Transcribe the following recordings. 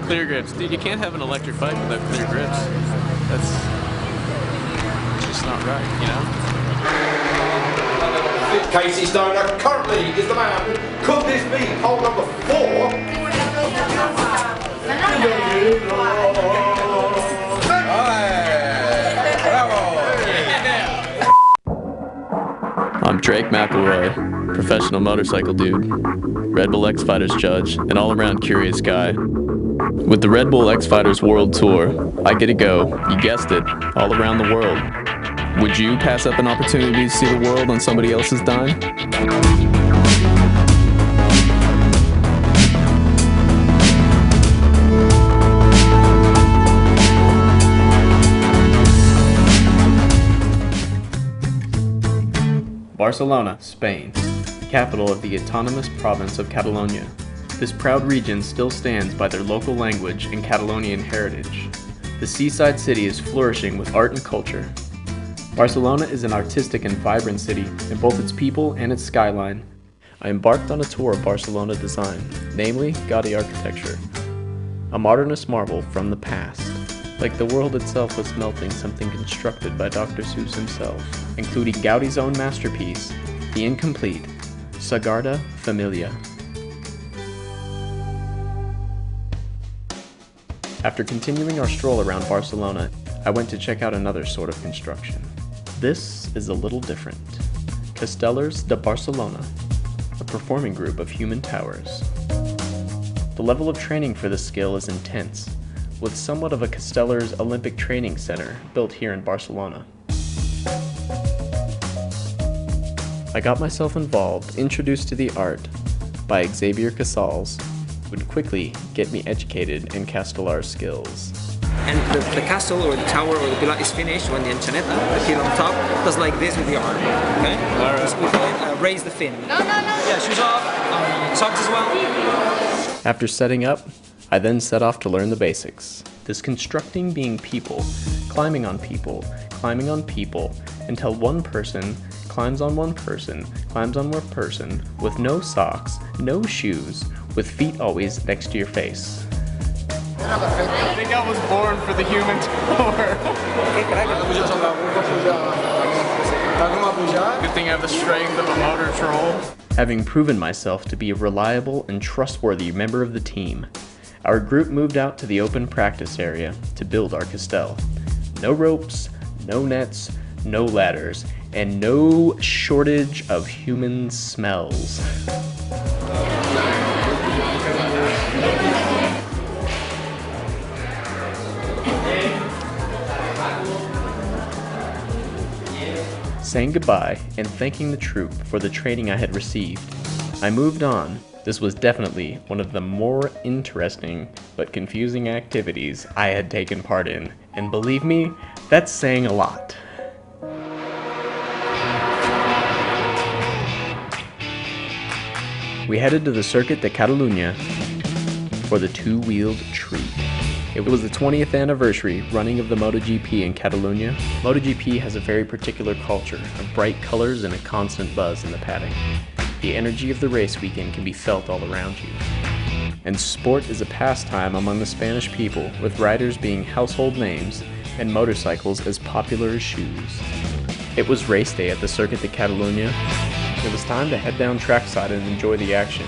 Clear grips. Dude, you can't have an electric bike without clear grips. That's just not right, you know? Casey Stoner currently is the man. Could this be hole number 4? I'm Drake McElroy, professional motorcycle dude, Red Bull X Fighters judge, and all-around curious guy. With the Red Bull X Fighters World Tour, I get to go, you guessed it, all around the world. Would you pass up an opportunity to see the world on somebody else's dime? Barcelona, Spain, capital of the autonomous province of Catalonia. This proud region still stands by their local language and Catalonian heritage. The seaside city is flourishing with art and culture. Barcelona is an artistic and vibrant city in both its people and its skyline. I embarked on a tour of Barcelona design, namely Gaudi architecture, a modernist marvel from the past. Like the world itself was melting something constructed by Dr. Seuss himself, including Gaudi's own masterpiece, the incomplete Sagrada Familia. After continuing our stroll around Barcelona, I went to check out another sort of construction. This is a little different. Castellers de Barcelona, a performing group of human towers. The level of training for this skill is intense, with somewhat of a Castellers Olympic Training Center built here in Barcelona. I got myself involved, introduced to the art by Xavier Casals, who would quickly get me educated in Castellar skills. And the castle or the tower or the pillar is finished when the enchaneta, the kid on top, does like this with the arm. Okay? Alright. Just we call it raise the fin. No. Yeah, shoes off, socks as well. After setting up, I then set off to learn the basics. This constructing being people, climbing on people, until one person climbs on one person, with no socks, no shoes, with feet always next to your face. I think I was born for the human tour. Good thing I have the strength of a motor troll. Having proven myself to be a reliable and trustworthy member of the team, our group moved out to the open practice area to build our castell. No ropes, no nets, no ladders, and no shortage of human smells. Saying goodbye and thanking the troupe for the training I had received, I moved on. This was definitely one of the more interesting but confusing activities I had taken part in, and believe me, that's saying a lot. We headed to the Circuit de Catalunya for the two-wheeled treat. It was the 20th anniversary running of the MotoGP in Catalunya. MotoGP has a very particular culture of bright colors and a constant buzz in the paddock. The energy of the race weekend can be felt all around you. And sport is a pastime among the Spanish people, with riders being household names and motorcycles as popular as shoes. It was race day at the Circuit de Catalunya. It was time to head down trackside and enjoy the action,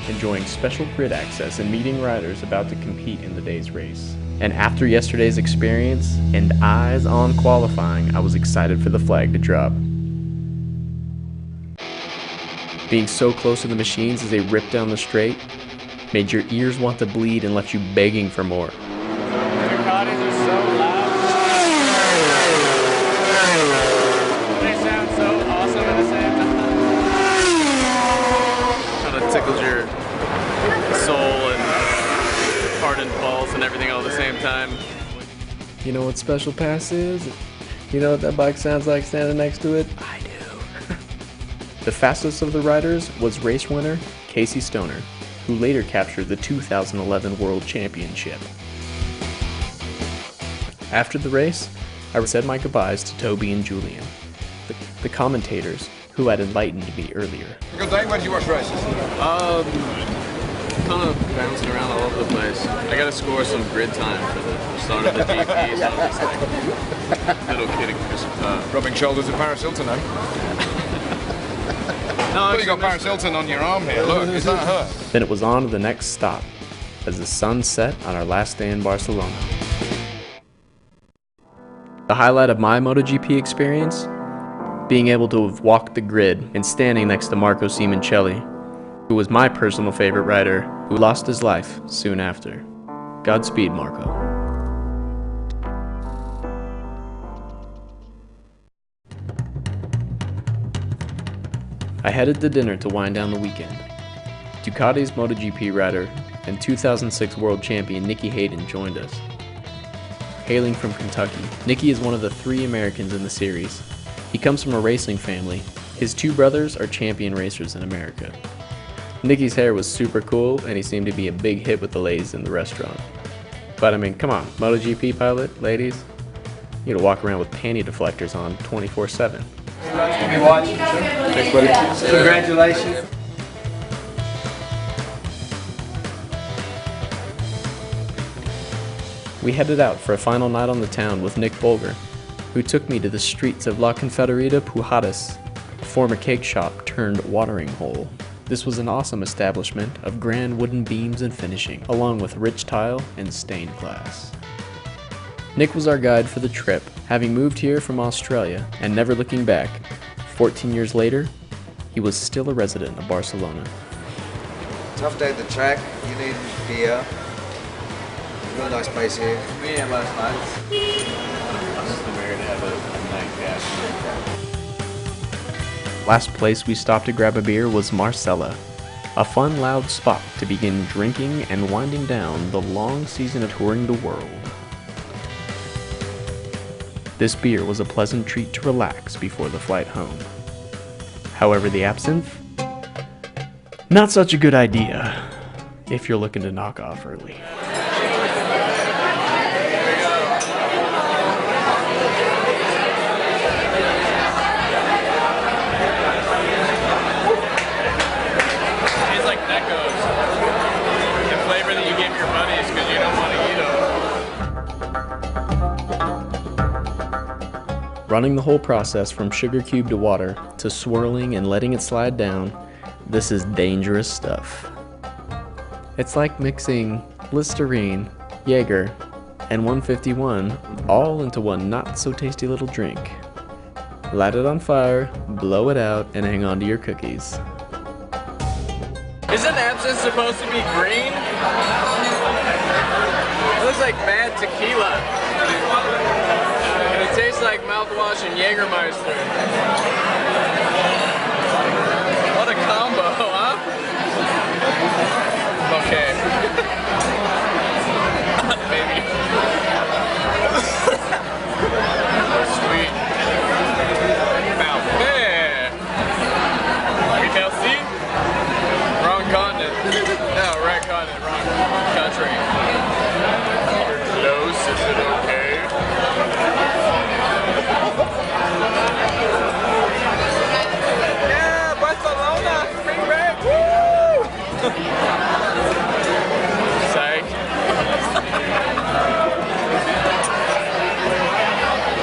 enjoying special grid access and meeting riders about to compete in the day's race. And after yesterday's experience and eyes on qualifying, I was excited for the flag to drop. Being so close to the machines as they ripped down the straight made your ears want to bleed and left you begging for more. Ducatis are so loud. They sound so awesome at the same time. Kind of tickles your soul and heart and pulse and everything all at the same time. You know what Special Pass is? You know what that bike sounds like standing next to it? I do. The fastest of the riders was race winner Casey Stoner, who later captured the 2011 World Championship. After the race, I said my goodbyes to Toby and Julian, the commentators who had enlightened me earlier. Good day, when did you watch races? Kind of bouncing around all over the place. I gotta score some grid time for the start of the GP, so I'm just like little kid Rubbing shoulders with Paris Hilton, eh? No, Well, you got Paris Hilton on your arm here. Look, is that her? Then it was on to the next stop as the sun set on our last day in Barcelona. The highlight of my MotoGP experience? Being able to have walked the grid and standing next to Marco Simoncelli, who was my personal favorite rider who lost his life soon after. Godspeed, Marco. I headed to dinner to wind down the weekend. Ducati's MotoGP rider and 2006 world champion Nicky Hayden joined us. Hailing from Kentucky, Nicky is one of the 3 Americans in the series. He comes from a racing family. His 2 brothers are champion racers in America. Nicky's hair was super cool and he seemed to be a big hit with the ladies in the restaurant. But I mean, come on, MotoGP pilot, ladies? You gotta walk around with panty deflectors on 24/7. Thanks, buddy. Congratulations. We headed out for a final night on the town with Nick Bolger, who took me to the streets of La Confederita Pujadas, a former cake shop turned watering hole. This was an awesome establishment of grand wooden beams and finishing, along with rich tile and stained glass. Nick was our guide for the trip, having moved here from Australia and never looking back. 14 years later, he was still a resident of Barcelona. Tough day at the track, you need beer. Real nice place here. Yeah, last night. Last place we stopped to grab a beer was Marcella, a fun, loud spot to begin drinking and winding down the long season of touring the world. This beer was a pleasant treat to relax before the flight home. However, the absinthe? Not such a good idea if you're looking to knock off early. Running the whole process from sugar cube to water, to swirling and letting it slide down, this is dangerous stuff. It's like mixing Listerine, Jaeger, and 151 all into one not-so-tasty little drink. Light it on fire, blow it out, and hang on to your cookies. Isn't absinthe supposed to be green? It looks like bad tequila. And it tastes like mouthwash and Jägermeister. What a combo, huh? Okay. Maybe. Sweet. Now, man. Retail C? Wrong continent. No, right continent, wrong country. Close, is it okay? Yeah, Barcelona, bring back, woo! Psych.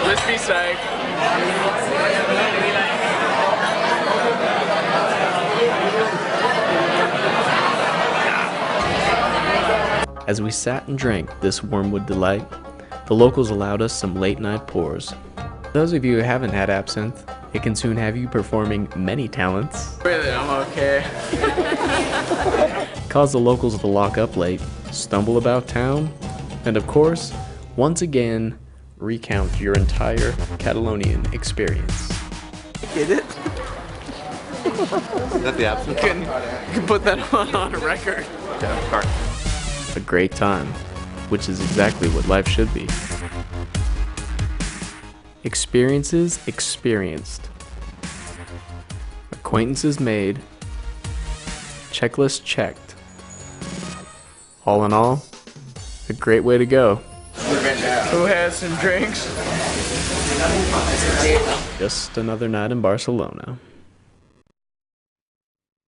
Let's be psych. As we sat and drank this wormwood delight, the locals allowed us some late-night pours. Those of you who haven't had absinthe, it can soon have you performing many talents. Really, I'm okay. Cause the locals to lock up late, stumble about town, and of course, once again, recount your entire Catalonian experience. Get it? Is that the absinthe? You can put that on a record. Yeah, of course. A great time, which is exactly what life should be. Experiences experienced. Acquaintances made. Checklist checked. All in all, a great way to go. Who has some drinks? Just another night in Barcelona.